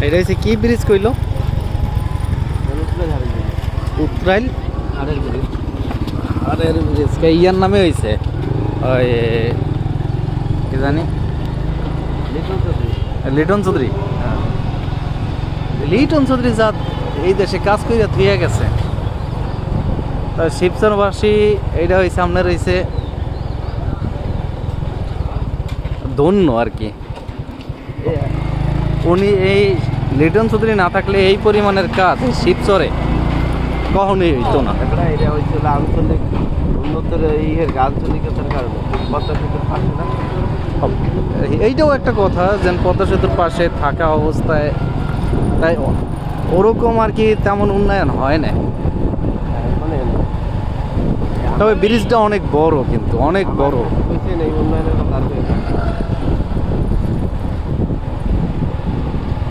এটা হচ্ছে কি ব্রিজ কইলো? উত্তরাইল আরের ব্রিজ ইয়ার নামে হয়েছে ওই কি জানি লিটন চৌধুরী। লিটন চৌধুরী যা এই দেশে কাজ করিয়া থুইয়া গেছে। তা শিবচরবাসী এইটা হয়েছে আপনার হয়েছে ধন্য আর কি। উনি এই লিটন চৌধুরী না থাকলে এই পরিমাণের কাজ শিবচরে কখনোই হইতো না। এটা হয়েছিল আঞ্চলিক উন্নতের আঞ্চলিকতার কারণে পদ্মা সেতুর পাশে না। এইটাও একটা কথা যে পদ্মা সেতুর পাশে থাকা অবস্থায় তাই ওরকম আর কি তেমন উন্নয়ন হয় না। তবে ব্রিজটা অনেক বড়, কিন্তু অনেক বড়।